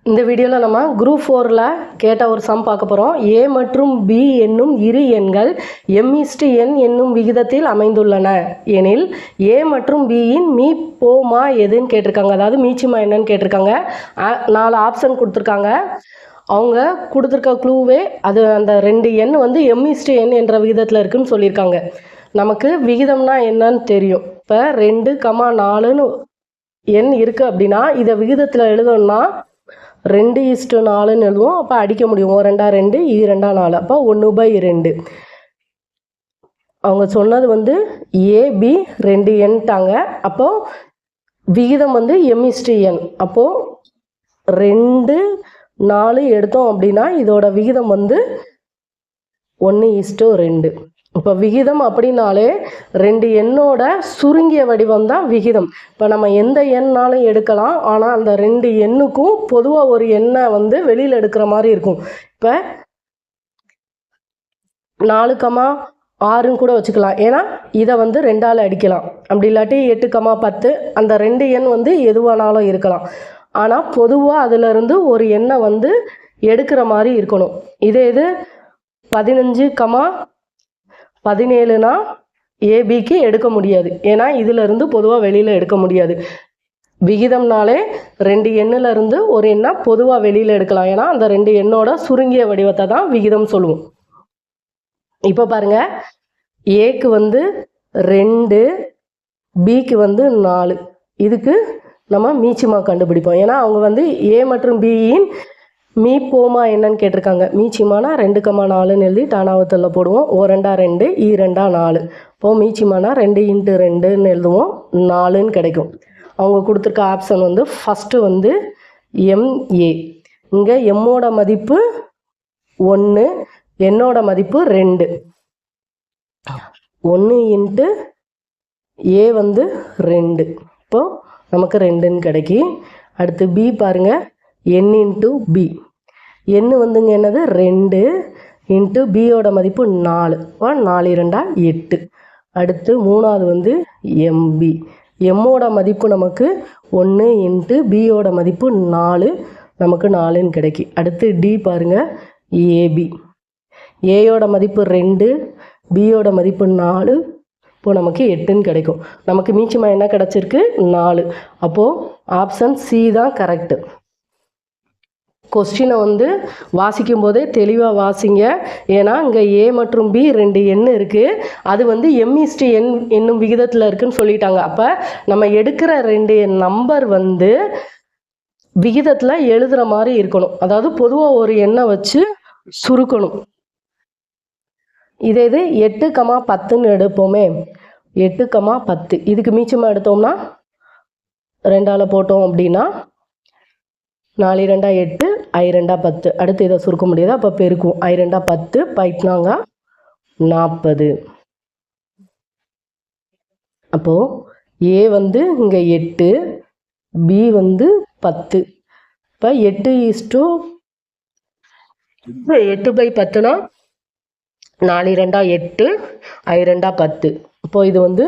இந்த வீடியோவில் நம்ம குரூப் 4ல் கேட்ட ஒரு சம் பார்க்க போகிறோம். ஏ மற்றும் பி என்னும் இரு எண்கள் m/n என்னும் விகிதத்தில் அமைந்துள்ளன எனில் ஏ மற்றும் பியின் மீப்போமா எதுன்னு கேட்டிருக்காங்க. அதாவது மீச்சிமா என்னன்னு கேட்டிருக்காங்க. 4 ஆப்ஷன் கொடுத்துருக்காங்க. அவங்க கொடுத்துருக்க க்ளூவே அது அந்த 2 எண் வந்து m/n என்ற விகிதத்தில் இருக்குதுன்னு சொல்லியிருக்காங்க. நமக்கு விகிதம்னா என்னன்னு தெரியும். இப்போ 2,4ன்னு எண் இருக்குது அப்படின்னா இதை விகிதத்தில் எழுதணும்னா 2:4ன்னு எழுதுவோம். அப்போ அடிக்க முடியும். 2 2 2 4. அப்போ 1/2. அவங்க சொன்னது வந்து ஏபி 2 எண்ட்டாங்க. அப்போது விகிதம் வந்து m/n. அப்போது 2 4 எடுத்தோம் அப்படின்னா இதோட விகிதம் வந்து 1:2. இப்போ விகிதம் அப்படின்னாலே 2 எண்ணோட சுருங்கிய வடிவம் தான் விகிதம். இப்போ நம்ம எந்த எண்ணாலும் எடுக்கலாம். ஆனால் அந்த 2 எண்ணுக்கும் பொதுவாக ஒரு எண்ணை வந்து வெளியில் எடுக்கிற மாதிரி இருக்கும். இப்போ 4,6ன்னு கூட வச்சுக்கலாம். ஏன்னா இதை வந்து 2ஆல் அடிக்கலாம். அப்படி இல்லாட்டி 8,10 அந்த 2 எண் வந்து எதுவானாலும் இருக்கலாம். ஆனால் பொதுவாக அதிலிருந்து ஒரு எண்ணை வந்து எடுக்கிற மாதிரி இருக்கணும். இதே இது 15,17னா ஏபிக்கு எடுக்க முடியாது. ஏன்னா இதிலிருந்து பொதுவாக வெளியில் எடுக்க முடியாது. விகிதம்னாலே 2 எண்ணிலிருந்து ஒரு எண்ணை பொதுவாக வெளியில் எடுக்கலாம். ஏன்னா அந்த 2 எண்ணோட சுருங்கிய வடிவத்தை தான் விகிதம் சொல்லுவோம். இப்போ பாருங்க, ஏக்கு வந்து 2, பிக்கு வந்து 4. இதுக்கு நம்ம மீச்சிமா கண்டுபிடிப்போம். ஏன்னா அவங்க வந்து ஏ மற்றும் பியின் மீப்போமா என்னன்னு கேட்டிருக்காங்க. மீச்சிமானா 2,4ன்னு எழுதி தானாவத்தில் போடுவோம். 2 2 2 4. இப்போது மீச்சிமானா 2 × 2ன்னு எழுதுவோம். 4ன்னு கிடைக்கும். அவங்க கொடுத்துருக்க ஆப்ஷன் வந்து ஃபஸ்ட்டு வந்து MA. இங்கே எம்மோட மதிப்பு 1, என்னோட மதிப்பு 2. 1 × A வந்து 2. இப்போது நமக்கு 2ன்னு கிடைக்கி. அடுத்து பி பாருங்கள், n × b. n வந்துங்க என்னது 2 × பியோட மதிப்பு 4. 4 2 8. அடுத்து மூணாவது வந்து MB. எம்மோட மதிப்பு நமக்கு 1 × பியோட மதிப்பு 4. நமக்கு 4ன்னு கிடைக்கி. அடுத்து டி பாருங்கள், AB. ஏயோட மதிப்பு 2, பியோட மதிப்பு 4. இப்போது நமக்கு 8ன்னு கிடைக்கும். நமக்கு மீச்சிமா என்ன கிடச்சிருக்கு? 4. அப்போது ஆப்ஷன் சி தான் கரெக்டு. கொஸ்டினை வந்து வாசிக்கும் போதே தெளிவாக வாசிங்க. ஏன்னா இங்கே ஏ மற்றும் பி 2 எண் இருக்குது. அது வந்து m/n என்னும் விகிதத்தில் இருக்குதுன்னு சொல்லிட்டாங்க. அப்போ நம்ம எடுக்கிற 2 நம்பர் வந்து விகிதத்தில் எழுதுகிற மாதிரி இருக்கணும். அதாவது பொதுவாக ஒரு எண்ணை வச்சு சுருக்கணும். இதே இது 8,10ன்னு எடுப்போமே. 8,10 இதுக்கு மீச்சமாக எடுத்தோம்னா 2ஆல் போட்டோம் அப்படின்னா 4 2 8 I 2 10. அடுத்து இதை சுருக்க முடியாது. அப்போ பெருக்கும். I 2 10 பைட்னாங்க 40. அப்போது ஏ வந்து இங்கே 8, பி வந்து 10. இப்போ 8/10னா 4 2 8 I 2 10. இப்போது இது வந்து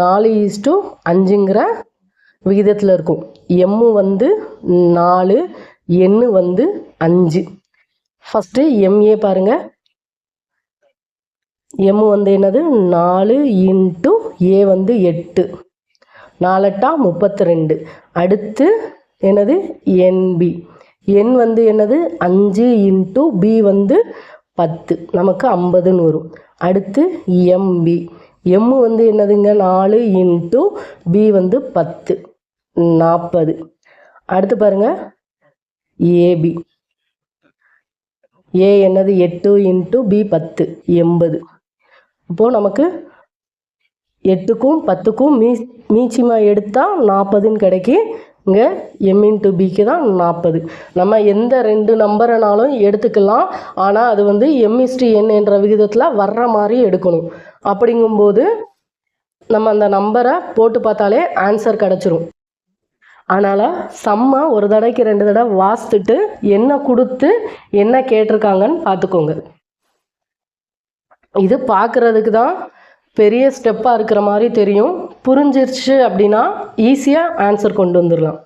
4:5ங்கிற விகிதத்தில் இருக்கும். எம்மு வந்து 4, எண்ணு வந்து 5. ஃபஸ்ட்டு MA பாருங்கள். எம்மு வந்து என்னது 4 × A வந்து 8. 4 8 32. அடுத்து என்னது NB. எண் வந்து என்னது 5 × B வந்து 10. நமக்கு 50ன்னு வரும். அடுத்து MB. எம்மு வந்து என்னதுங்க 4 × B வந்து 10. 40. அடுத்து பாருங்கள் AB. ஏ என்னது 8 × B 10. 80. இப்போது நமக்கு 8க்கும் 10க்கும் மீச்சிமா எடுத்தால் 40ன்னு கிடைக்கி. இங்கே M × Bக்கு தான் 40. நம்ம எந்த 2 நம்பரைனாலும் எடுத்துக்கலாம். ஆனால் அது வந்து m/n என்ற விகிதத்தில் வர்ற மாதிரி எடுக்கணும். அப்படிங்கும்போது நம்ம அந்த நம்பரை போட்டு பார்த்தாலே ஆன்சர் கிடச்சிரும். அதனால் சம்மை ஒரு தடவைக்கு 2 தடவை வாசித்துட்டு என்ன கொடுத்து என்ன கேட்டிருக்காங்கன்னு பார்த்துக்கோங்க. இது பார்க்குறதுக்கு தான் பெரிய ஸ்டெப்பாக இருக்கிற மாதிரி தெரியும். புரிஞ்சிருச்சு அப்படின்னா ஈஸியாக ஆன்சர் கொண்டு வந்துடலாம்.